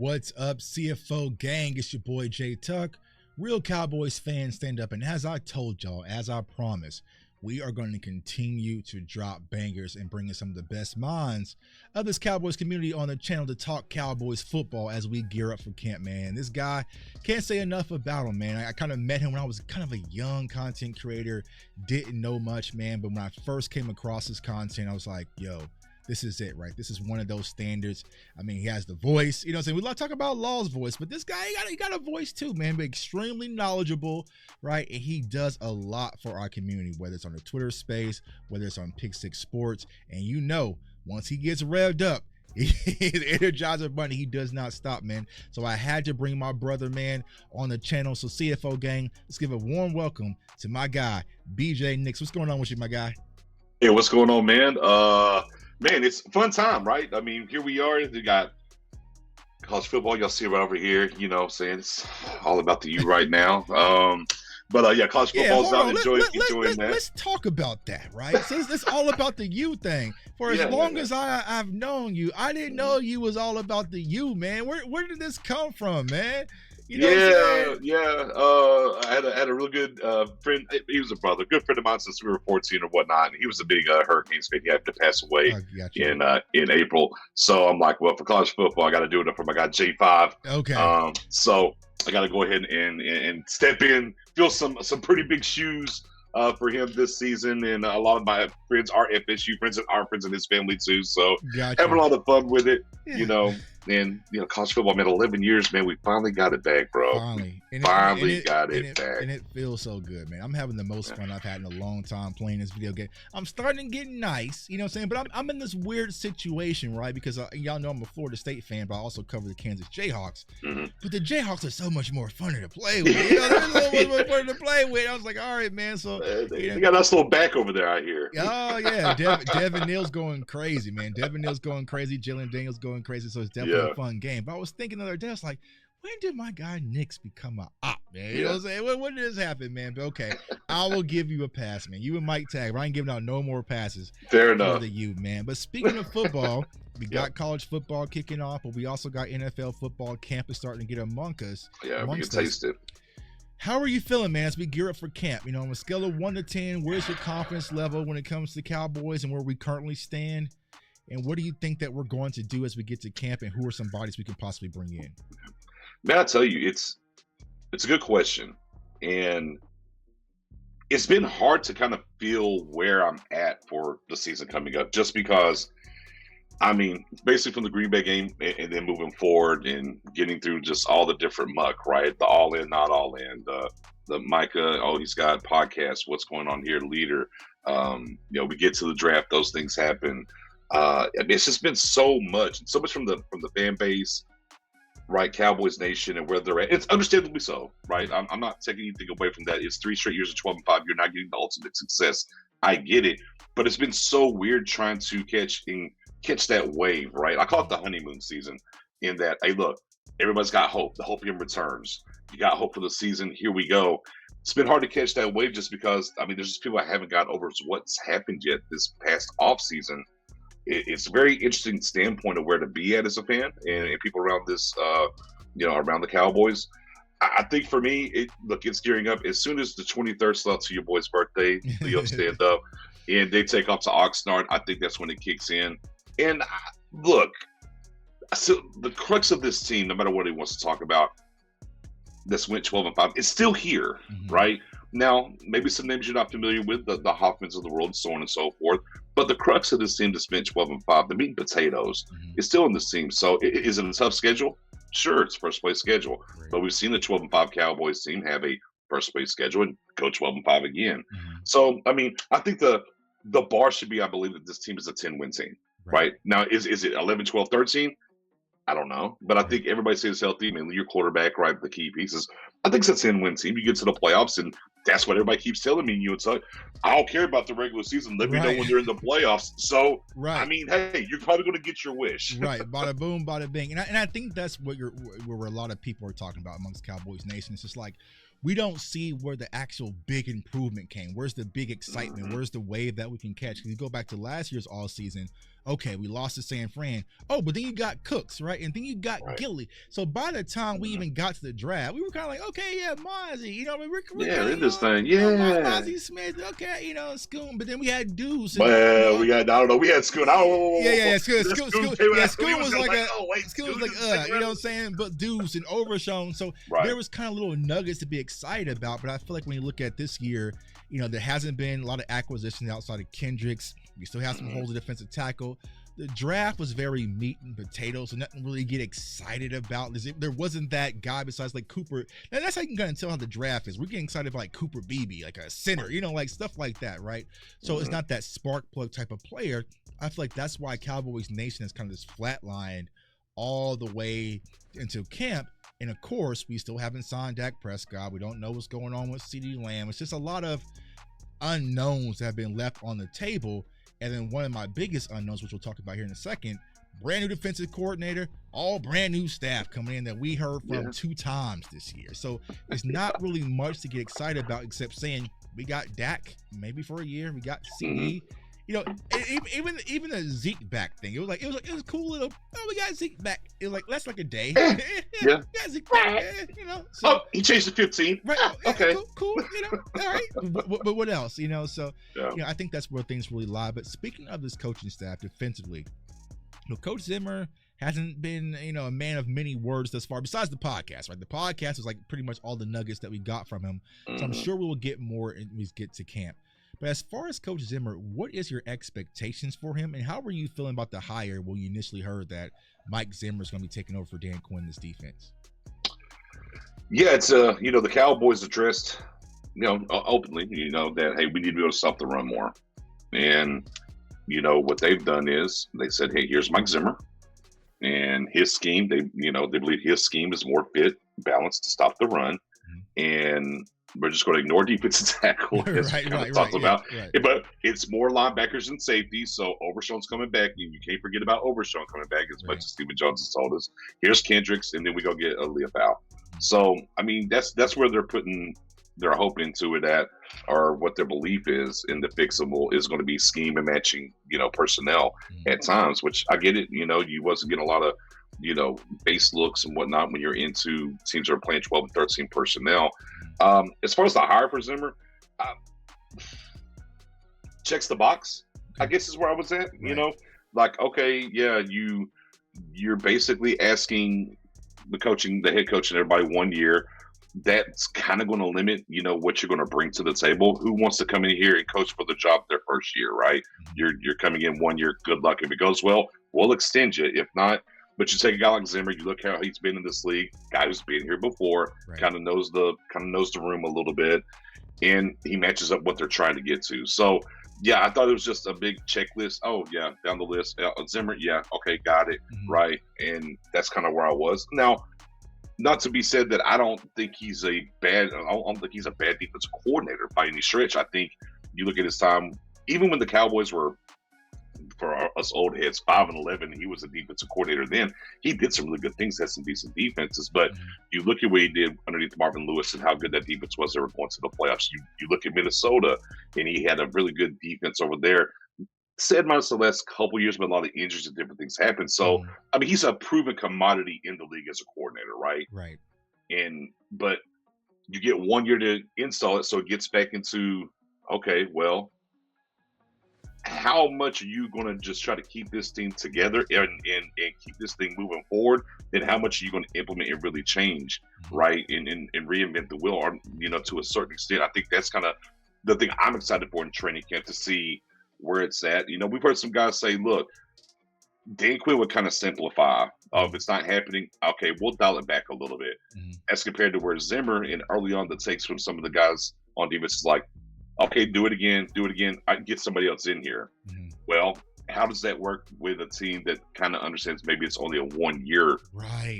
What's up, CFO gang? It's your boy J Tuck. Real Cowboys fans, stand up. And as I told y'all, as I promised, we are going to continue to drop bangers and bring in some of the best minds of this Cowboys community on the channel to talk Cowboys football as we gear up for camp, man. This guy, can't say enough about him, man. I kind of met him when I was kind of a young content creator, didn't know much, man. But when I first came across his content, I was like, yo, this is it, right? This is one of those standards. I mean, he has the voice, you know what I'm saying? We like to talk about Law's voice, but this guy, he got a voice too, man, but extremely knowledgeable, right? And he does a lot for our community, whether it's on the Twitter space, whether it's on Pick Six Sports. And you know, once he gets revved up, his Energizer Bunny, he does not stop, man. So I had to bring my brother, man, on the channel. So CFO gang, let's give a warm welcome to my guy, BJ Nix. What's going on with you, my guy? Hey, what's going on, man? Man, it's a fun time, right? I mean, here we are. We got college football. Y'all see right over here. You know what I'm saying? It's all about the U right now. Yeah, college football's out. Enjoying that. Let's talk about that, right? So it's all about the U thing. For as long as I've known you, I didn't know you was all about the U, man. Where did this come from, man? You know I had a really good friend. He was a brother, good friend of mine since we were 14 or whatnot. And he was a big Hurricanes fan. He had to pass away in April. So I'm like, well, for college football, I got to do it for my guy J5. Okay. So I got to go ahead and step in, fill some pretty big shoes for him this season. And a lot of my friends are FSU friends and our friends and his family too. So having a lot of fun with it, you know. And, you know, college football, man, 11 years, man, we finally got it back, bro. Finally got it back. And it feels so good, man. I'm having the most fun I've had in a long time playing this video game. I'm starting to get nice, you know what I'm saying? But I'm in this weird situation, right? Because y'all know I'm a Florida State fan, but I also cover the Kansas Jayhawks. Mm-hmm. But the Jayhawks are so much more funner to play with. You know, they're so much more fun to play with. I was like, all right, man. So they got a nice little back over there, I hear. Oh, yeah. Devin Neal's going crazy, man. Devin Neal's going crazy. Jalen Daniels going crazy. So it's definitely a fun game. But I was thinking the other day, I was like, when did my guy Nix become an op, man? You know what I'm saying? When did this happen, man? But okay, I will give you a pass, man. You and Mike Tag, but I ain't giving out no more passes. Fair enough. For you, man. But speaking of football, we got college football kicking off, but we also got NFL football. Camp is starting to get among us. Yeah, we can taste it. How are you feeling, man, as we gear up for camp? You know, on a scale of 1 to 10, where's your confidence level when it comes to Cowboys and where we currently stand? And what do you think that we're going to do as we get to camp, and who are some bodies we can possibly bring in? Man, I tell you, it's a good question. And it's been hard to kind of feel where I'm at for the season coming up, just because, I mean, basically from the Green Bay game and then moving forward and getting through just all the different muck, right? The all in, not all in, the Micah, he's got podcasts, what's going on here, leader. You know, we get to the draft, those things happen. I mean, it's just been so much from the fan base, right? Cowboys Nation and where they're at. It's understandably so, right? I'm not taking anything away from that. It's 3 straight years of 12-5. You're not getting the ultimate success. I get it, but it's been so weird trying to catch that wave, right? I call it the honeymoon season. In that, hey, look, everybody's got hope. The hope returns. You got hope for the season. Here we go. It's been hard to catch that wave just because, I mean, there's just people I haven't got over what's happened yet this past off season. It's a very interesting standpoint of where to be at as a fan and people around this, you know, around the Cowboys. I think for me, it's gearing up. As soon as the 23rd slots to your boy's birthday, Leo stand up, and they take off to Oxnard, I think that's when it kicks in. And look, so the crux of this team, no matter what he wants to talk about, that's went 12-5, it's still here, right? Now, maybe some names you're not familiar with, the Hoffmans of the world, and so on and so forth. But the crux of this team that's been 12-5, the meat and potatoes, is still in this team. So is it a tough schedule? Sure, it's first place schedule. Right. But we've seen the 12-5 Cowboys team have a first place schedule and go 12-5 again. So, I mean, I think the bar should be, I believe, that this team is a 10-win team, right? Now, is it 11, 12, 13? I don't know, but I think everybody stays healthy. I mean, your quarterback, right, the key pieces. I think it's a 10-win team. You get to the playoffs, and that's what everybody keeps telling me. You, it's like, I don't care about the regular season. Let me know when you're in the playoffs. So, I mean, hey, you're probably going to get your wish. Right, bada boom, bada bing. And I think that's what where a lot of people are talking about amongst Cowboys Nation. It's just like, we don't see where the actual big improvement came. Where's the big excitement? Where's the wave that we can catch? Because you go back to last year's all season, Okay, we lost to San Fran. Oh, but then you got Cooks, right? And then you got Gilly. So by the time we even got to the draft, we were kind of like, okay, yeah, Mozzie, we're in this thing, yeah. Mozzie Smith, okay, Scoon. But then we had Deuce. Well, we had Scoon. Scoon was like Scoon was like, you know what I'm saying? But Deuce and Overshown. So there was kind of little nuggets to be excited about. But I feel like when you look at this year, there hasn't been a lot of acquisitions outside of Kendricks. We still have some holes of defensive tackle. The draft was very meat and potatoes, so nothing really to get excited about. There wasn't that guy besides like Cooper. Now, that's how you can kind of tell how the draft is. We're getting excited about like Cooper Beebe, like a center, like stuff like that, right? So it's not that spark plug type of player. I feel like that's why Cowboys Nation is kind of this flatlined all the way into camp. And of course, we still haven't signed Dak Prescott. We don't know what's going on with CeeDee Lamb. It's just a lot of unknowns that have been left on the table. And then one of my biggest unknowns, which we'll talk about here in a second, brand new defensive coordinator, all brand new staff coming in that we heard from 2 times this year. So it's not really much to get excited about except saying we got Dak maybe for a year. We got CD. Even the Zeke back thing, it was cool little. Oh, we got Zeke back. It was like that's like a day. Yeah, Zeke back. So, he changed to 15. Right. Okay. Cool. All right. But what else? So I think that's where things really lie. But speaking of this coaching staff defensively, Coach Zimmer hasn't been a man of many words thus far. Besides the podcast, right? The podcast is like pretty much all the nuggets that we got from him. So I'm sure we will get more as we get to camp. But as far as Coach Zimmer, what is your expectations for him, and how were you feeling about the hire when you initially heard that Mike Zimmer is going to be taking over for Dan Quinn this defense? Yeah, it's the Cowboys addressed openly that hey, we need to be able to stop the run more, and what they've done is they said, hey, here's Mike Zimmer and his scheme. They believe his scheme is more fit, balanced to stop the run, and we're just going to ignore defensive tackle, as we kind of talked about. But it's more linebackers and safeties, so Overshown's coming back, and you can't forget about Overshown coming back as much as Stephen Jones has told us. Here's Kendricks, and then we go get Leaf out. So, I mean, that's where they're putting their hope into it at, or what their belief is in the fixable is going to be scheme and matching, personnel at times, which I get it. You wasn't getting a lot of, base looks and whatnot when you're into teams that are playing 12 and 13 personnel. As far as the hire for Zimmer, checks the box, I guess is where I was at. Like, okay, yeah, you're basically asking the head coach and everybody 1 year. That's kind of going to limit, what you're going to bring to the table. Who wants to come in here and coach for the job their first year, right? You're coming in 1 year. Good luck. If it goes well, we'll extend you. If not, but you take a guy like Zimmer, you look how he's been in this league, guy who's been here before, kind of knows the room a little bit, and he matches up what they're trying to get to. So, yeah, I thought it was just a big checklist. Oh, yeah, down the list. Zimmer, yeah, okay, got it, right. And that's kind of where I was. Now, not to be said that I don't think he's a bad defensive coordinator by any stretch. I think you look at his time, even when the Cowboys were, for us old heads, 5-11, he was a defensive coordinator then. He did some really good things, had some decent defenses, but you look at what he did underneath Marvin Lewis and how good that defense was. They were going to the playoffs. You look at Minnesota, and he had a really good defense over there. Said minus the last couple years, but a lot of injuries and different things happened. So, I mean, he's a proven commodity in the league as a coordinator, right? Right. But you get 1 year to install it, so it gets back into, okay, well, how much are you going to just try to keep this team together and keep this thing moving forward? And how much are you going to implement and really change, right? And reinvent the wheel, or, to a certain extent. I think that's kind of the thing I'm excited for in training camp, to see where it's at. We've heard some guys say, look, Dan Quinn would kind of simplify. If it's not happening, okay, we'll dial it back a little bit. As compared to where Zimmer, and early on, the takes from some of the guys on defense is like, okay, do it again. I can get somebody else in here. Well, how does that work with a team that kind of understands maybe it's only a 1 year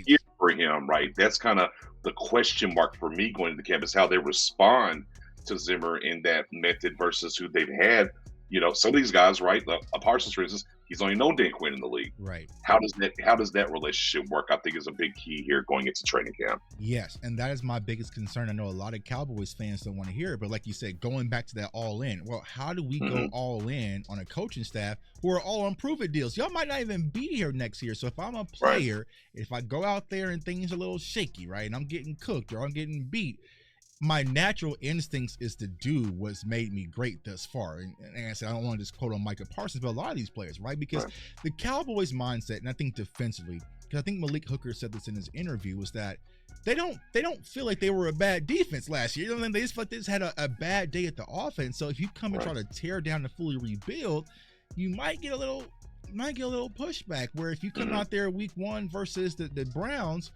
year for him, right? That's kind of the question mark for me going into camp, is how they respond to Zimmer in that method versus who they've had, some of these guys, right? Parsons, for instance, he's only known Dan Quinn in the league. Right. How does that relationship work? I think is a big key here going into training camp. Yes, and that is my biggest concern. I know a lot of Cowboys fans don't want to hear it, but like you said, going back to that all in. Well, how do we go all in on a coaching staff who are all on prove-it deals? Y'all might not even be here next year. So if I'm a player, if I go out there and things are a little shaky, right, and I'm getting cooked or I'm getting beat, my natural instincts is to do what's made me great thus far. And I said, I don't want to just quote on Micah Parsons, but a lot of these players, right? Because the Cowboys mindset, and I think defensively, because I think Malik Hooker said this in his interview, was that they don't feel like they were a bad defense last year. They just felt like they just had a bad day at the offense. So if you come and try to tear down and fully rebuild, you might get a little pushback, where if you come out there week one versus the Browns,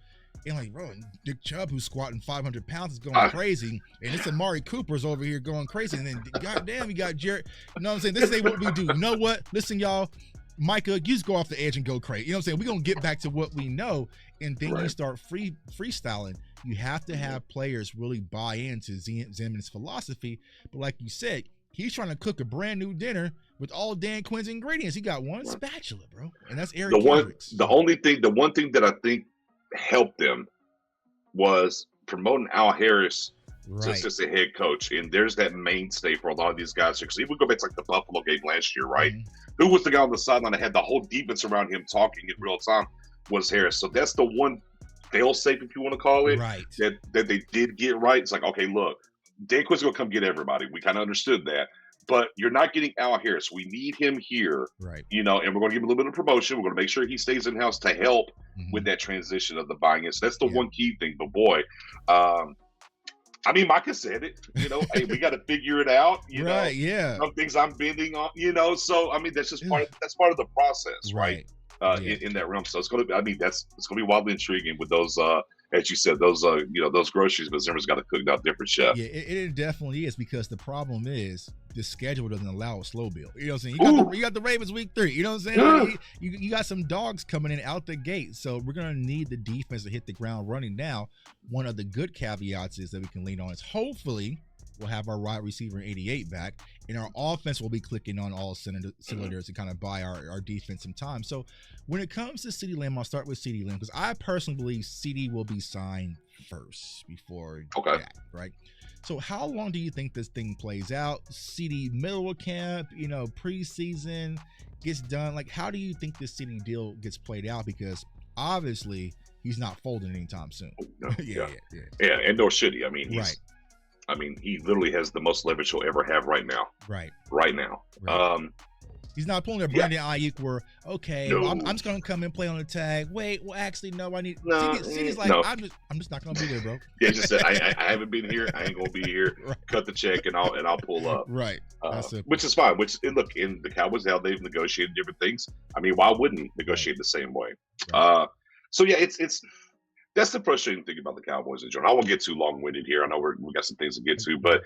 and like, bro, Nick Chubb, who's squatting 500 pounds, is going crazy, and it's Amari Cooper's over here going crazy, and then goddamn, you got Jared. You know what I'm saying? This ain't what we do. You know what? Listen, y'all, Micah, you just go off the edge and go crazy. You know what I'm saying? We're gonna get back to what we know, and then you start freestyling. You have to have players really buy into Zimmerman's philosophy. But like you said, he's trying to cook a brand new dinner with all Dan Quinn's ingredients. He got one spatula, bro, and that's Eric Kendricks. The one thing that I think helped them was promoting Al Harris to assistant head coach, and there's that mainstay for a lot of these guys. Because even go back to like the Buffalo game last year, right? Who was the guy on the sideline that had the whole defense around him talking in real time? Was Harris. So that's the one fail-safe, if you want to call it, that they did get right. It's like, okay, look, Dan Quinn's gonna come get everybody. We kind of understood that. But you're not getting Al Harris. We need him here, and we're going to give him a little bit of promotion. We're going to make sure he stays in-house to help with that transition of the buying in. So that's the one key thing. But, boy, I mean, Micah said it. Hey, we got to figure it out. Some things I'm bending on. So I mean, that's just part of the process, right? In that realm. So it's going to be. I mean, it's going to be wildly intriguing with those. As you said, those those groceries, but Zimmer's got to cook out different chef. Yeah, it definitely is, because the problem is the schedule doesn't allow a slow build. You know what I'm saying? You got the Ravens week 3. You know what I'm saying? Yeah. Like, you got some dogs coming in out the gate. So we're gonna need the defense to hit the ground running. Now, one of the good caveats is that we can lean on is hopefully we'll have our wide receiver 88 back, and our offense will be clicking on all cylinders to kind of buy our defense some time. So when it comes to CeeDee Lamb, I'll start with CeeDee Lamb, because I personally believe CeeDee will be signed first before Dak, right? So how long do you think this thing plays out? CeeDee middle of camp, preseason gets done. Like, how do you think this CeeDee deal gets played out? Because obviously he's not folding anytime soon. Yeah, and nor should he. I mean, he literally has the most leverage he'll ever have right now. Right now. He's not pulling a Brandon Ayuk where, I'm just going to come and play on the tag. Wait, well, actually, no, I need. CeeDee's like, I'm just not going to be there, bro. Yeah, just said, I haven't been here. I ain't going to be here. Cut the check and I'll pull up. Which is fine. Look, in the Cowboys, how they've negotiated different things. I mean, why wouldn't he negotiate the same way? So yeah, it's that's the frustrating thing about the Cowboys in general. I won't get too long-winded here. I know we got some things to get to, but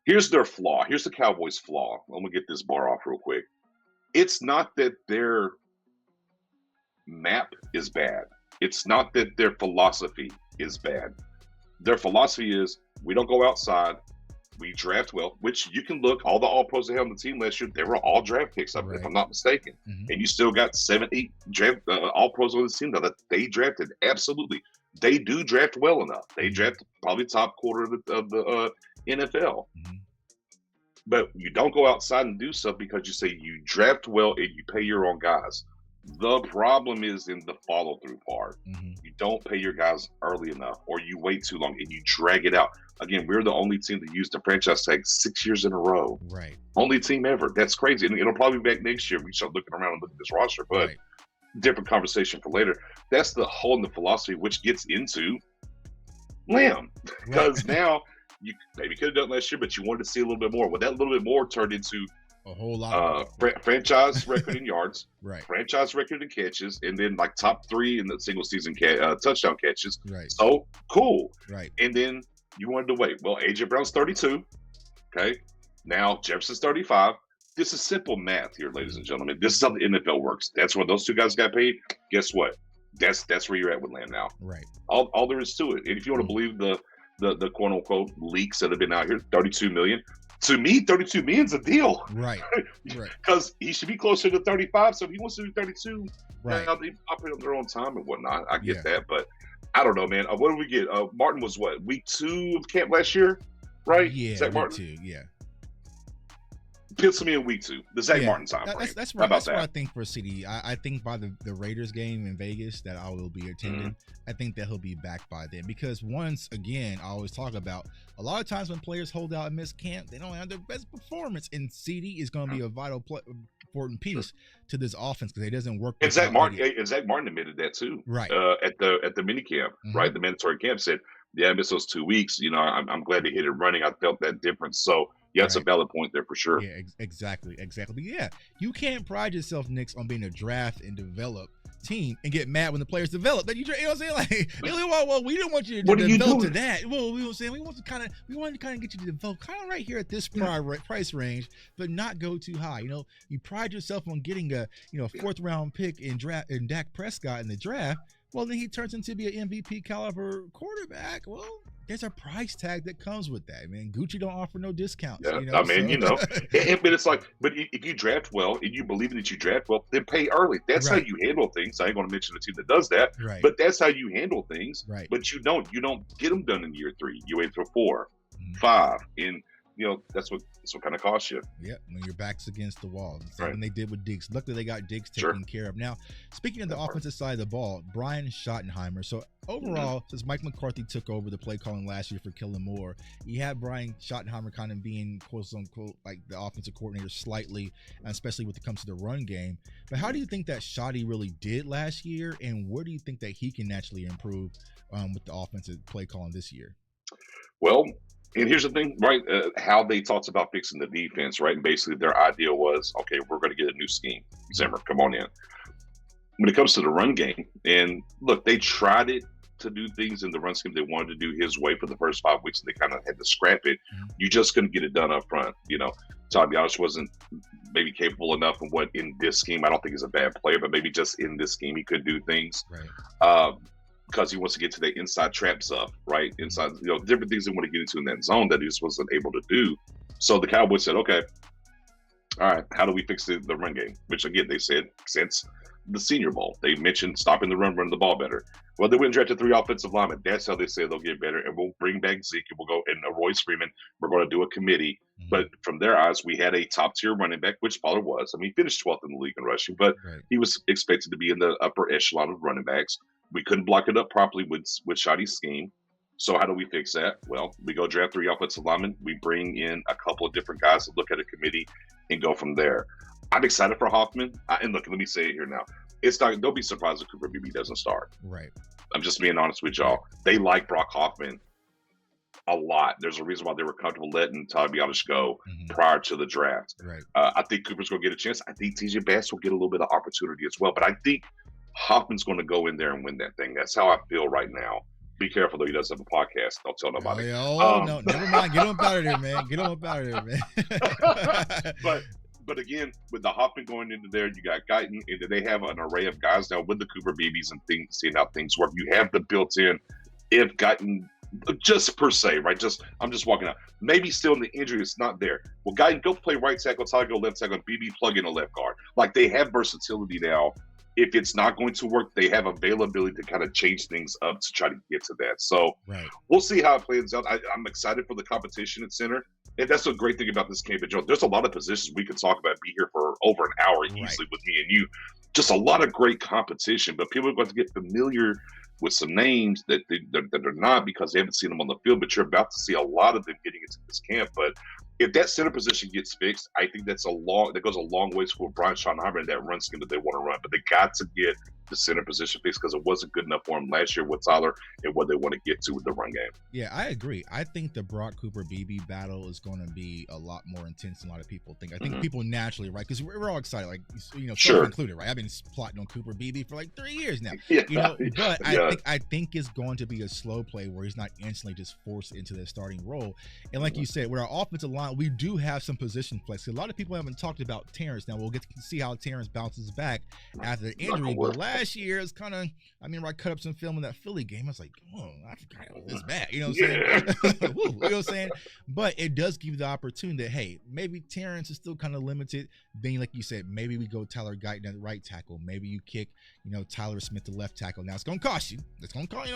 here's their flaw. Here's the Cowboys' flaw. I'm going to get this bar off real quick. It's not that their map is bad. It's not that their philosophy is bad. Their philosophy is we don't go outside. We draft well, which you can look, all the All-Pros they had on the team last year, they were all draft picks, if I'm not mistaken. And you still got 7, 8 draft All-Pros on the team that they drafted. Absolutely. They do draft well enough. They draft probably top quarter of the NFL. But you don't go outside and do stuff because you say you draft well and you pay your own guys. The problem is in the follow-through part. You don't pay your guys early enough, or you wait too long and you drag it out. Again, we're the only team that used the franchise tag 6 years in a row. Only team ever. That's crazy. And it'll probably be back next year if we start looking around and look at this roster. But different conversation for later. That's the whole in the philosophy, which gets into Lamb. Because now you maybe could have done it last year, but you wanted to see a little bit more. Well, that little bit more turned into a whole lot. Franchise record in yards, franchise record in catches, and then like top 3 in the single season touchdown catches. So cool. And then you wanted to wait. Well, AJ Brown's 32. Okay. Now Jefferson's 35. This is simple math here, ladies and gentlemen. This is how the NFL works. That's where those two guys got paid. Guess what? That's where you're at with Lamb now. All there is to it. And if you want to believe the quote unquote leaks that have been out here, $32 million. To me, 32 million's a deal. Right. Right. Because he should be closer to 35. So if he wants to do 32, Right. now they operate on their own time and whatnot. I get Yeah. that, but I don't know, man. What did we get? Martin was what, week 2 of camp last year, right? Yeah. Zach Week Martin? 2. Yeah. Pencil me in week 2. The Zach Yeah, Martin time frame. that's How right. about That's what I that? think for CD. I think by the Raiders game in Vegas that I will be attending, I think that he'll be back by then. Because once again, I always talk about a lot of times when players hold out and miss camp, they don't have their best performance, and CD is going to be a vital important piece to this offense because it doesn't work. And Zach without Martin, and Zach Martin admitted that too, Right. At the mini camp, right? The mandatory camp said, "Yeah, I missed those 2 weeks. You know, I'm glad to hit it running. I felt that difference." So yeah, it's a Right. valid point there for sure. Yeah, exactly. But yeah, you can't pride yourself, Knicks, on being a draft and develop team and get mad when the players develop. That you know what I'm saying? Like, well, we don't want you to What are you develop to doing? that. Well, we were saying we want to kind of get you to develop kind of right here at this price range, but not go too high. You know, you pride yourself on getting a 4th round pick in Dak Prescott in the draft. Well, then he turns into be an MVP caliber quarterback. Well, there's a price tag that comes with that, man. Gucci don't offer no discounts. Yeah, You know, I mean, so. but it's like, but if you draft well and you believe that you draft well, then pay early. That's how Right. you handle things. I ain't going to mention the team that does that, Right. but that's how you handle things. Right. But you don't get them done in year 3. You wait for 4, Mhm. 5, and that's what kind of costs you. Yeah, when your back's against the wall. So Right. when they did with Diggs. Luckily, they got Diggs Sure. taken care of. Now, speaking of the That part. offensive side of the ball, Brian Schottenheimer. So overall, since Mike McCarthy took over the play calling last year for Kellen Moore, you had Brian Schottenheimer kind of being quote unquote like the offensive coordinator slightly, especially when it comes to the run game. But how do you think that Schotty really did last year, and where do you think that he can naturally improve with the offensive play calling this year? Well, and here's the thing, right? How they talked about fixing the defense, right? And basically their idea was, okay, we're going to get a new scheme. Zimmer, come on in. When it comes to the run game, and look, they tried it to do things in the run scheme they wanted to do his way for the first 5 weeks, and they kind of had to scrap it. You just couldn't get it done up front. To be honest, wasn't maybe capable enough of what in this scheme. I don't think he's a bad player, but maybe just in this scheme he could do things. Right. Because he wants to get to the inside trap stuff, right? Inside, different things they want to get into in that zone that he just wasn't able to do. So the Cowboys said, okay, all right, how do we fix the run game? Which, again, they said since the Senior Bowl, they mentioned stopping the run, running the ball better. Well, they went and drafted 3 offensive linemen. That's how they say they'll get better. And we'll bring back Zeke and we'll go, and Royce Freeman, we're going to do a committee. But from their eyes, we had a top-tier running back, which Pollard was. I mean, he finished 12th in the league in rushing, but he was expected to be in the upper echelon of running backs. We couldn't block it up properly with Shotty's scheme. So how do we fix that? Well, we go draft 3 offensive linemen. We bring in a couple of different guys to look at a committee and go from there. I'm excited for Hoffman. And look, let me say it here now. It's not. Don't be surprised if Cooper Beebe doesn't start. Right. I'm just being honest with y'all. They like Brock Hoffman a lot. There's a reason why they were comfortable letting Todd Biotish go prior to the draft. Right. I think Cooper's going to get a chance. I think TJ Bass will get a little bit of opportunity as well. But I think Hoffman's going to go in there and win that thing. That's how I feel right now. Be careful, though. He does have a podcast. Don't tell nobody. No, never mind. Get him up out of there, man. Get him up out of there, man. But again, with the Hoffman going into there, you got Guyton, and they have an array of guys now with the Cooper Beebes and things, seeing how things work. You have the built-in, if Guyton, just per se, right? I'm just walking out. Maybe still in the injury, it's not there. Well, Guyton, go play right tackle, Todd go left tackle, BB plug in a left guard. Like, they have versatility now. If it's not going to work, they have availability to kind of change things up to try to get to that. So we'll see how it plays out. I'm excited for the competition at center. And that's a great thing about this camp. There's a lot of positions we could talk about, be here for over an hour easily with me and you. Just a lot of great competition, but people are going to get familiar with some names that are not because they haven't seen them on the field, but you're about to see a lot of them getting into this camp. But if that center position gets fixed, I think that goes a long ways for Brian Schottenheimer and that run scheme that they want to run. But they got to get the center position fixed because it wasn't good enough for him last year with Tyler and what they want to get to with the run game. Yeah, I agree. I think the Brock Cooper BB battle is going to be a lot more intense than a lot of people think. I think people naturally, right? Because we're all excited, like sure, included, right? I've been plotting on Cooper BB for like 3 years now. Yeah. But I think it's going to be a slow play where he's not instantly just forced into the starting role. And like you said, with our offensive line, we do have some position flex. A lot of people haven't talked about Terrence. Now we'll get to see how Terrence bounces back after the injury. But last year it's kind of. I mean, I cut up some film in that Philly game. I was like, oh, I forgot it was this bad. You know what I'm saying? Woo, you know what I'm saying? But it does give you the opportunity that, hey, maybe Terrence is still kind of limited. Then, like you said, maybe we go Tyler Guyton at the right tackle. Maybe you kick, Tyler Smith to left tackle. Now it's going to cost you. It's going to cost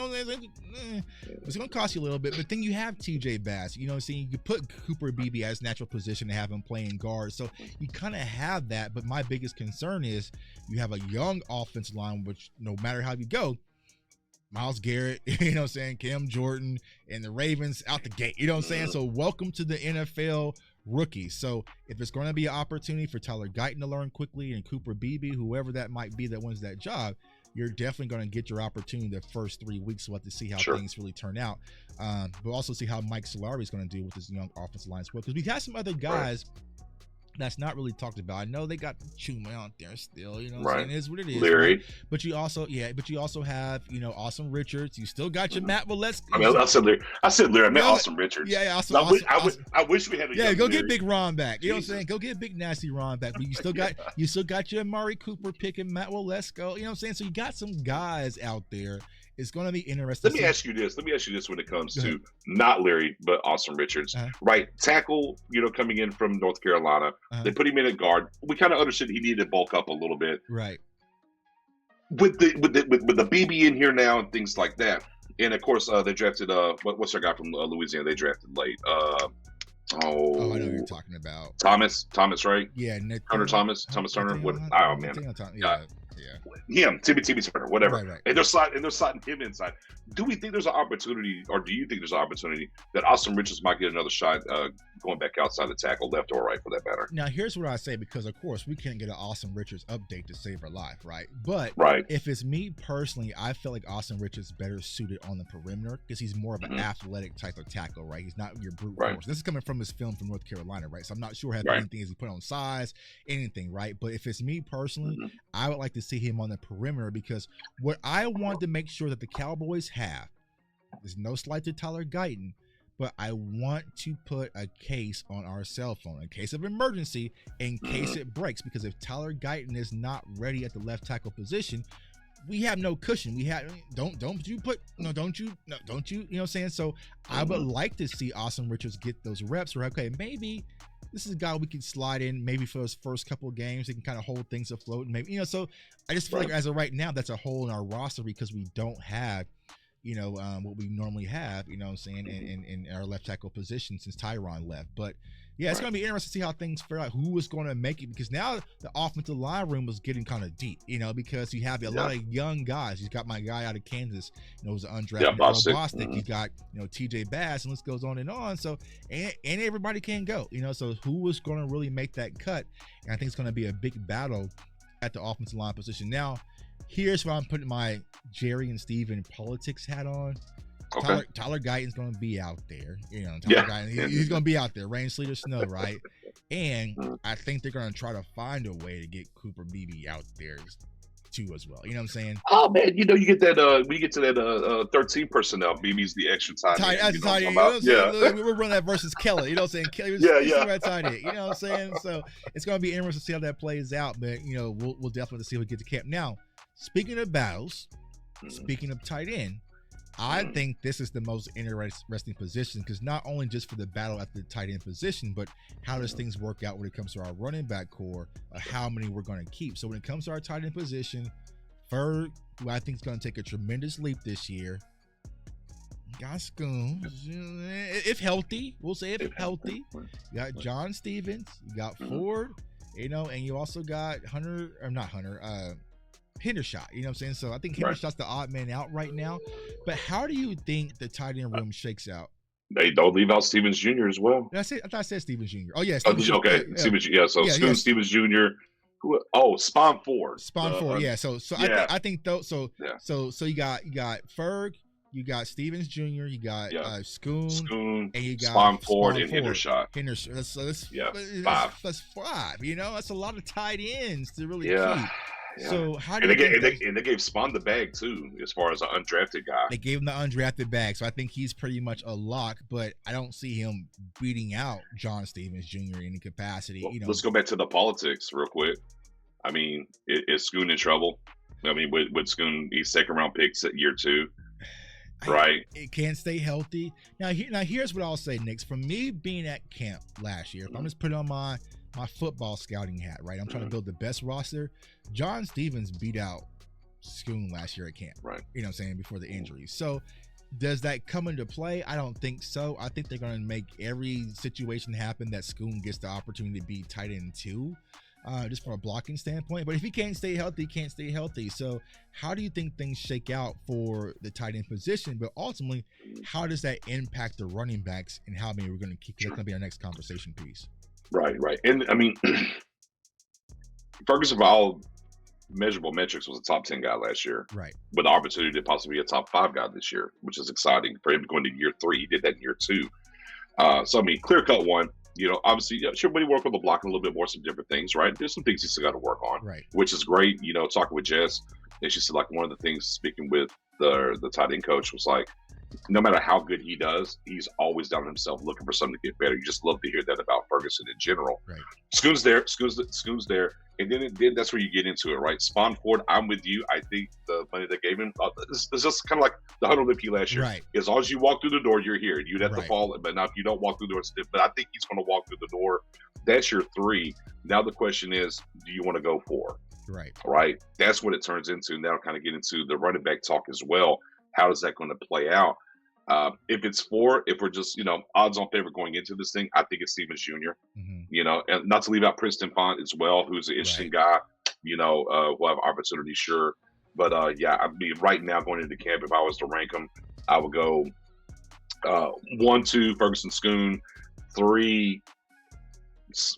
it's going to cost you a little bit. But then you have TJ Bass. You know what I'm saying? You put Cooper Beebe as natural position to have him playing guard. So you kind of have that. But my biggest concern is you have a young offensive line, which no matter how you go, Myles Garrett, you know what I'm saying, Cam Jordan, and the Ravens out the gate. You know what I'm saying? So welcome to the NFL rookie. So if it's going to be an opportunity for Tyler Guyton to learn quickly and Cooper Beebe, whoever that might be that wins that job, you're definitely going to get your opportunity the first 3 weeks. We'll have to see how things really turn out. But also see how Mike Solari is going to do with his young offensive line as well. Because we've had some other guys that's not really talked about. I know they got Chuma out there still, you know what I'm saying? It is what it is. Larry. Right? But you also have, Austin Richards. You still got your Matt Valesky. I said Larry. I meant Austin Richards. Yeah, I wish we had a go Larry. get Big Ron back. You know what I'm saying? Go get Big Nasty Ron back. But you still got your Amari Cooper pick and Matt Walesko. You know what I'm saying? So you got some guys out there. It's going to be interesting. Let me ask you this when it comes to not Larry, but Austin Richards. Right. Tackle, coming in from North Carolina. They put him in at guard. We kind of understood he needed to bulk up a little bit. Right. With the BB in here now and things like that. And of course, they drafted what's our guy from Louisiana? They drafted late. I know who you're talking about. Thomas, right? Yeah, Turner Thomas Turner. Oh man. Yeah, Timmy Turner, whatever. Right. And they're slotting him inside. Do we think there's an opportunity, or do you think there's an opportunity that Austin Richards might get another shot going back outside the tackle, left or right for that matter? Now, here's what I say, because of course we can't get an Austin Richards update to save our life, right? But if it's me personally, I feel like Austin Richards is better suited on the perimeter because he's more of an athletic type of tackle, right? He's not your brute force. This is coming from his film from North Carolina, right? So I'm not sure how anything is he put on size, anything, right? But if it's me personally, I would like to see him on the perimeter, because what I want to make sure that the Cowboys have, there's no slight to Tyler Guyton, but I want to put a case on our cell phone in case of emergency, in case it breaks, because if Tyler Guyton is not ready at the left tackle position, we have no cushion. We have don't you know what I'm saying? So I would like to see Austin Richards get those reps where, okay, maybe this is a guy we can slide in maybe for his first couple of games. He can kind of hold things afloat. And maybe, so I just feel like as of right now, that's a hole in our roster because we don't have, what we normally have, you know what I'm saying, in our left tackle position since Tyron left. But yeah, it's going to be interesting to see how things fare out, who is going to make it, because now the offensive line room is getting kind of deep, because you have a lot of young guys. You've got my guy out of Kansas, who's an undrafted Bostic. You got, TJ Bass, and this goes on and on. So, and everybody can go, so who is going to really make that cut? And I think it's going to be a big battle at the offensive line position. Now, here's where I'm putting my Jerry and Steven politics hat on. Okay. Tyler Guyton's going to be out there. Guyton, he's going to be out there, rain, sleet, or snow, right? And I think they're going to try to find a way to get Cooper Beebe out there too as well. You know what I'm saying? Oh man, you get that when you get to that 13 personnel, Beebe's the extra tight end. We're running that versus Kelly. You know what I'm saying? Kelly, right tight end. You know what I'm saying? So it's going to be interesting to see how that plays out. But we'll definitely see if we get to camp. Now, speaking of battles, speaking of tight end, I think this is the most interesting position, because not only just for the battle at the tight end position, but how does things work out when it comes to our running back core, how many we're going to keep. So when it comes to our tight end position, Ferg, who I think is going to take a tremendous leap this year, got Schoon, if healthy, we'll say if healthy. You got John Stevens, you got Ford, and you also got Hendershot, you know what I'm saying? So I think Hendershot's the odd man out right now. But how do you think the tight end room shakes out? They don't leave out Stevens Jr. as well. I thought I said Stevens Jr. Oh, yeah. Stevens Jr. Stevens Jr. Spawn Ford. Yeah. So I think though. So you got Ferg, you got Stevens Jr., you got Schoon, and you got Spawn Ford and Hendershot. That's five. That's a lot of tight ends to really keep. Yeah. So how do they gave Spawn the bag too, as far as an undrafted guy. They gave him the undrafted bag, so I think he's pretty much a lock. But I don't see him beating out John Stevens Jr. in any capacity. Let's go back to the politics real quick. I mean, is Schoon in trouble? I mean, with Schoon, he's second round picks at year 2, right? It can't stay healthy. Now here's what I'll say, Nix. From me being at camp last year, if I'm just putting on my football scouting hat, right? I'm trying to build the best roster. John Stevens beat out Schoon last year at camp, right? You know what I'm saying, before the injury. So does that come into play? I don't think so. I think they're going to make every situation happen that Schoon gets the opportunity to be tight end 2, just from a blocking standpoint. But if he can't stay healthy, he can't stay healthy. So how do you think things shake out for the tight end position? But ultimately, how does that impact the running backs and how many we're going to keep? That's going to be our next conversation piece. Right. And I mean, Ferguson, for all measurable metrics, was a top 10 guy last year, right? With the opportunity to possibly be a top 5 guy this year, which is exciting for him going to year 3. He did that in year 2. So I mean, clear cut one. You know, obviously, sure, but he worked on the blocking a little bit more, some different things, right? There's some things he's still got to work on, right? Which is great. You know, talking with Jess, and she said like one of the things, speaking with the tight end coach, was like, no matter how good he does, he's always down on himself looking for something to get better. You just love to hear that about Ferguson in general. Right. Schoon's there. And then that's where you get into it, right? Spawn Ford, I'm with you. I think the money they gave him, it's just kind of like the Hunter Limpy last year. Right. As long as you walk through the door, you're here. You'd have to fall, but now if you don't walk through the door, but I think he's going to walk through the door. That's your 3. Now the question is, do you want to go 4? Right. That's what it turns into. Now kind of get into the running back talk as well. How is that going to play out? If it's 4, if we're just, odds on favorite going into this thing, I think it's Stevens Jr. And not to leave out Princeton Font as well, who's an interesting guy, who have opportunity, sure. But yeah, I mean, right now going into camp, if I was to rank them, I would go 1, 2, Ferguson, Schoon. 3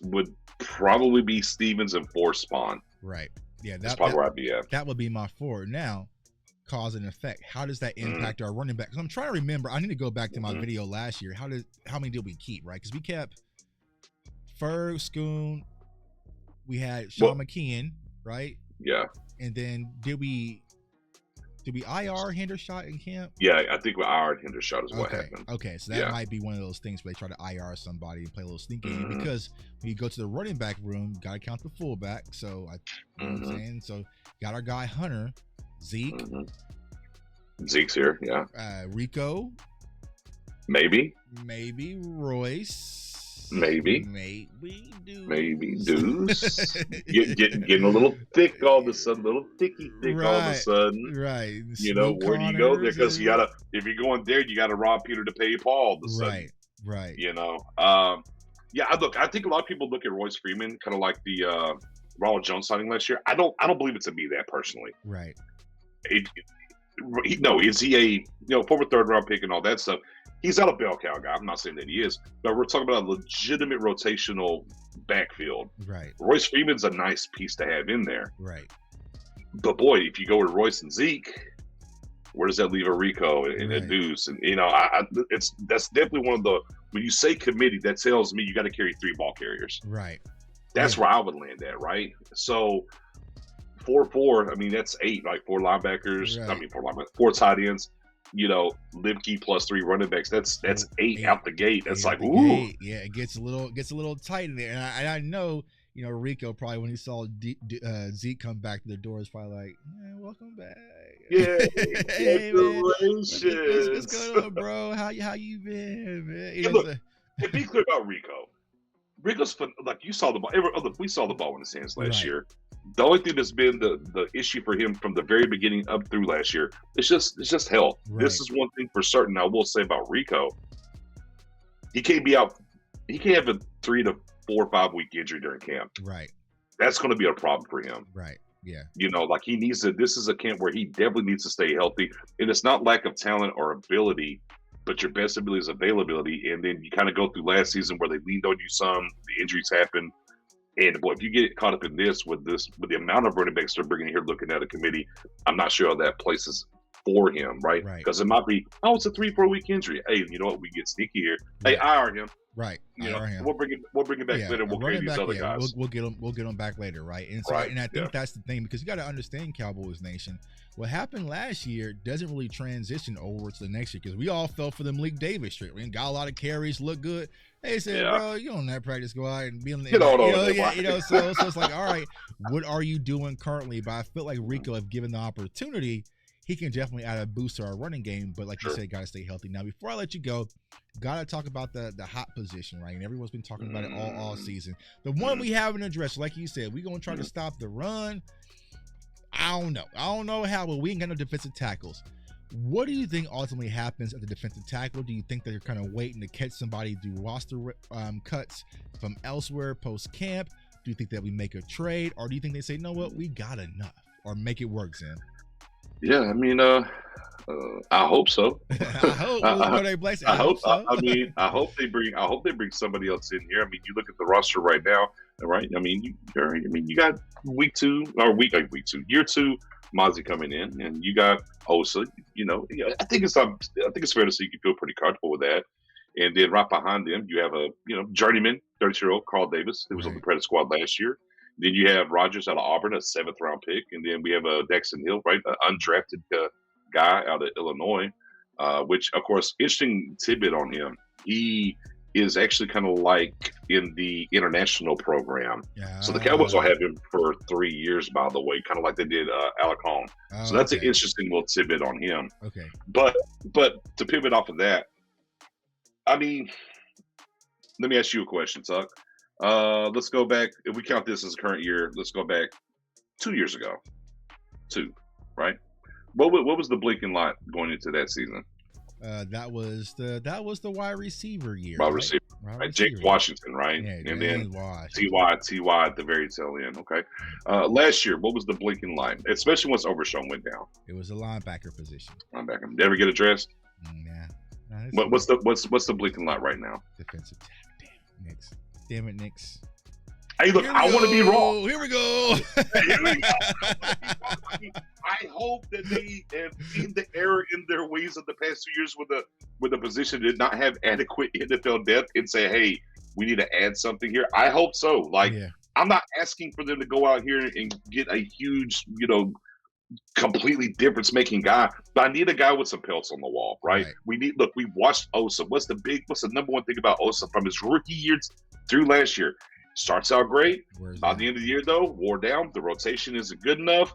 would probably be Stevens, and 4 Spawn. Right. Yeah, that's probably where I'd be at. That would be my 4. Now, cause and effect. How does that impact our running back? Because I'm trying to remember. I need to go back to my video last year. How many did we keep? Right, because we kept Ferg, Schoon. We had Sean McKeon, right? Yeah. And then did we IR Hendershot in camp? Yeah, I think we IR Hendershot is what happened. Okay, so that might be one of those things where they try to IR somebody and play a little sneaky game, because when you go to the running back room, you got to count the fullback. So you know what I'm saying? So got our guy Hunter, Zeke. Zeke's here, yeah. Rico. Maybe Royce. Maybe Deuce. Getting a little thick all of a sudden, a little thicky all of a sudden. Right. Where do you go there? Because if you're going there, you gotta rob Peter to pay Paul all of a sudden. Right. Yeah, I think a lot of people look at Royce Freeman kind of like the Ronald Jones signing last year. I don't believe it to be that personally. Right. Is he a former 3rd round pick and all that stuff? He's not a bell cow guy. I'm not saying that he is, but we're talking about a legitimate rotational backfield. Right. Royce Freeman's a nice piece to have in there. Right. But boy, if you go with Royce and Zeke, where does that leave a Rico and a Deuce? And that's definitely one of the, when you say committee, that tells me you got to carry 3 ball carriers. Right. That's where I would land at. Right. So 4-4. I mean, that's 8, like 4 linebackers. Right. I mean, 4 linebackers, 4 tight ends. Limke plus 3 running backs. That's 8 out the gate. That's like, ooh. Gate. Yeah, it gets a little tight in there. And I know, Rico probably, when he saw Zeke come back to the door, is probably like, welcome back. Yeah, hey, man, what's going on, bro? How you been, man? Yeah, look, to be clear about Rico, Rico's fun, like you saw the ball. We saw the ball in his hands last year. The only thing that's been the issue for him from the very beginning up through last year, it's just health. Right. This is one thing for certain I will say about Rico. He can't be out. He can't have a 3 to 4 or 5 week injury during camp. Right. That's going to be a problem for him. Right. Yeah. Like he needs to. This is a camp where he definitely needs to stay healthy, and it's not lack of talent or ability, but your best ability is availability. And then you kind of go through last season where they leaned on you some, the injuries happen. And boy, if you get caught up in this with the amount of running backs they're bringing here, looking at a committee, I'm not sure how that places for him, right? Right. Because it might be, oh, it's a 3-4 week injury. Hey, you know what? We get sneaky here. Hey, Right. IR him. Right. You know, IR him. we'll bring it back later. We'll carry these other guys. We'll get them back later, right? And so, Right, and I think that's the thing, because you got to understand, Cowboys Nation, what happened last year doesn't really transition over to the next year, because we all fell for them Malik Davis straight. We got a lot of carries, look good. They said, bro, you don't have practice, go out and be on the, so it's like, all right, what are you doing currently? But I feel like Rico, if given the opportunity, he can definitely add a boost to our running game. But like you said, got to stay healthy. Now, before I let you go, got to talk about the hot position, right? And everyone's been talking about it all season. The one we haven't addressed, like you said, we're going to try to stop the run. I don't know how, but we ain't got no defensive tackles. What do you think ultimately happens at the defensive tackle? Do you think that you're kind of waiting to catch somebody, do roster cuts from elsewhere post-camp? Do you think that we make a trade? Or do you think they say, no, what, we got enough? Or make it work, Zen? Yeah, I mean, I hope so. I hope they bring somebody else in here. I mean, you look at the roster right now, right? I mean, you got year 2, Mozzie coming in, and you got Osa. You know, I think it's fair to say you can feel pretty comfortable with that. And then right behind them, you have a journeyman, 30-year-old Carl Davis, who was on the practice squad last year. Then you have Rogers out of Auburn, a 7th-round pick, and then we have Dexton Hill, right, an undrafted guy out of Illinois. Which, of course, interesting tidbit on him. He is actually kind of like in the international program. Yeah. So the Cowboys will have him for 3 years, by the way, kind of like they did Alec Home. So that's an interesting little tidbit on him. Okay. But to pivot off of that, I mean, let me ask you a question, Tuck. Let's go back. If we count this as current year, let's go back 2 years ago. 2, right? What was the blinking light going into that season? That was the wide receiver year. Wide receiver. Right? Jake Washington, right? Yeah, and then Ty at the very tail end. Okay. Last year, what was the blinking light? Especially once Overshown went down. It was a linebacker position. Linebacker. Did ever get addressed? Yeah. What's the blinking light right now? Defensive tackle. Damn it, Nix. Hey, look, I want to be wrong. Here we go. I hope that they have seen the error in their ways of the past 2 years with a position did not have adequate NFL depth and say, hey, we need to add something here. I hope so. I'm not asking for them to go out here and get a huge, completely difference-making guy, but I need a guy with some pelts on the wall, right? We watched Osa. What's the number one thing about Osa from his rookie year through last year? Starts out great. By the end of the year, though, wore down. The rotation isn't good enough.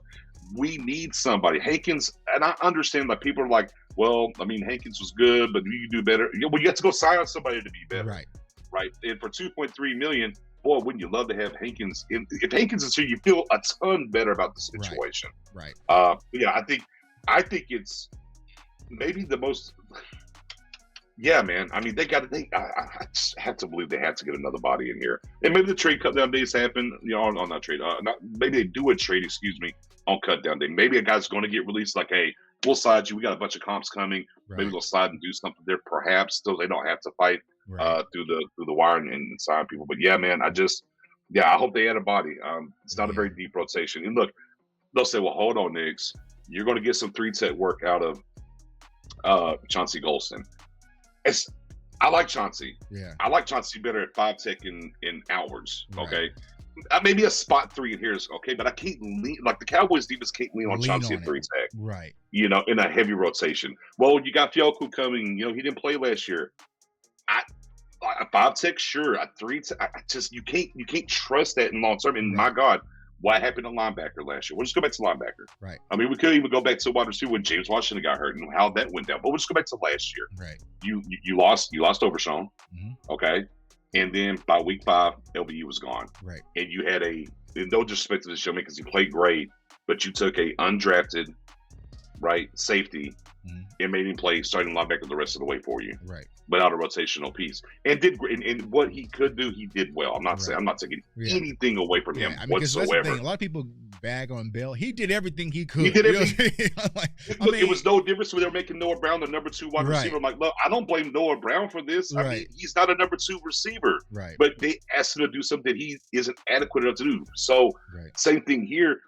We need somebody. Hankins, and I understand that people are like, well, I mean, Hankins was good, but you can do better. Well, you have to go sign somebody to be better. Right. And for $2.3 million, boy, wouldn't you love to have Hankins in? If Hankins is here, you feel a ton better about the situation. Right. I think it's maybe the most. Yeah, man. I mean, I just have to believe they have to get another body in here, and maybe the trade cut down days happen. On that trade, maybe they do a trade. On cut down day. Maybe a guy's going to get released. Like, hey, we'll slide you. We got a bunch of comps coming. Maybe they'll slide and do something there. Perhaps so they don't have to fight through the wire and sign people. But yeah, man, I hope they add a body. It's not a very deep rotation. And look, they'll say, well, hold on, Nix. You're going to get some 3-tech work out of Chauncey Golston. I like Chauncey. Yeah. I like Chauncey better at 5-tech and outwards. Okay. Maybe a spot 3 in here is okay, but I can't lean like the Cowboys defense can't lean on Chauncey at 3-tech. Right. In a heavy rotation. Well, you got Fioku coming. He didn't play last year. A 5-tech, sure. A 3-tech, you can't trust that in long term. And my God, what happened to linebacker last year? We'll just go back to linebacker. Right. I mean, we could even go back to wide receiver when James Washington got hurt and how that went down. But we'll just go back to last year. Right. You lost Overshown. Okay. And then by week 5, LBU was gone. Right. And you had no disrespect to the showman because he played great, but you took a undrafted, safety and made him play starting linebacker the rest of the way for you. Right. Without a rotational piece. And what he could do, he did well. I'm not taking anything away from him whatsoever. That's the thing. A lot of people bag on Bell. He did everything he could. He did everything. It was no difference when they were making Noah Brown the number 2 wide receiver. I'm like, look, I don't blame Noah Brown for this. I mean, he's not a number 2 receiver. Right. But they asked him to do something that he isn't adequate enough to do. So same thing here.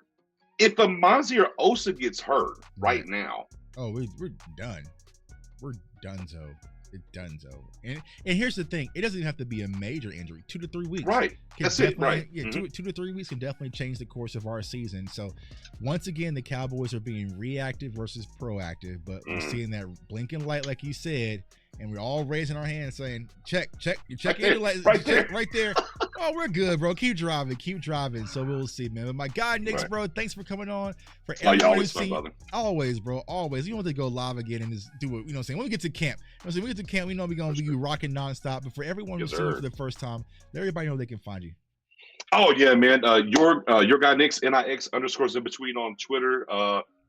If Amazi or Osa gets hurt right now, Oh, we're done. We're donezo. It's donezo. And here's the thing: it doesn't even have to be a major injury. 2 to 3 weeks. Right. That's it. Right. Yeah, 2 to 3 weeks can definitely change the course of our season. So, once again, the Cowboys are being reactive versus proactive, but we're seeing that blinking light, like you said, and we're all raising our hands saying, "Check, in light, right there." Oh, we're good, bro. Keep driving. So we'll see, man. But my guy, Nix, bro, thanks for coming on. For everyone who's seen, always, bro, always. You want to go live again and just do it. You know what I'm saying? When we get to camp, when we get to camp, we know we're gonna be rocking nonstop. But for everyone who's seen it for the first time, let everybody know they can find you. Oh yeah, man. Your guy Nix NIX _ in between on Twitter.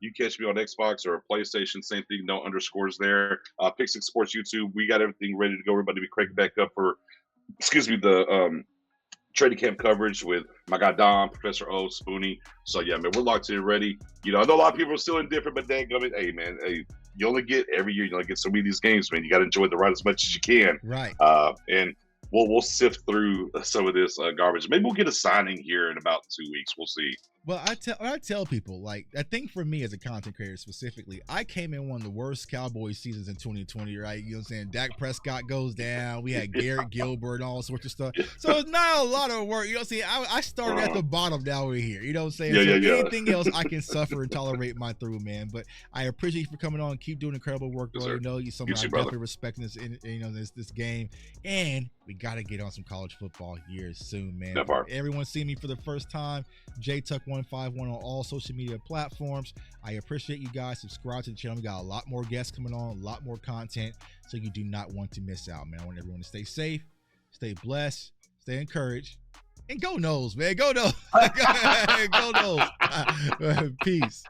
You catch me on Xbox or PlayStation, same thing, no underscores there. Pick Six Sports YouTube. We got everything ready to go. Everybody be cranking back up for the training camp coverage with my guy Dom, Professor O, Spoonie. So yeah, man, we're locked in ready. You know, I know a lot of people are still indifferent, but hey man, you only get every year, you only get so many of these games, man. You got to enjoy the ride as much as you can. Right. And we'll sift through some of this garbage. Maybe we'll get a signing here in about 2 weeks. We'll see. Well, I tell people, like, I think for me as a content creator specifically, I came in one of the worst Cowboys seasons in 2020, right? You know what I'm saying? Dak Prescott goes down. We had Garrett Gilbert and all sorts of stuff. So it's not a lot of work. You know what I'm saying? I started at the bottom, now we're here. You know what I'm saying? Anything else I can suffer and tolerate my through, man. But I appreciate you for coming on. Keep doing incredible work, bro. You know, you're someone I definitely respect this game. And we got to get on some college football here soon, man. Everyone see me for the first time. JTuck151 on all social media platforms. I appreciate you guys. Subscribe to the channel. We got a lot more guests coming on, a lot more content, so you do not want to miss out, man. I want everyone to stay safe, stay blessed, stay encouraged, and go Noles, man. Go Noles. Go Noles. Peace.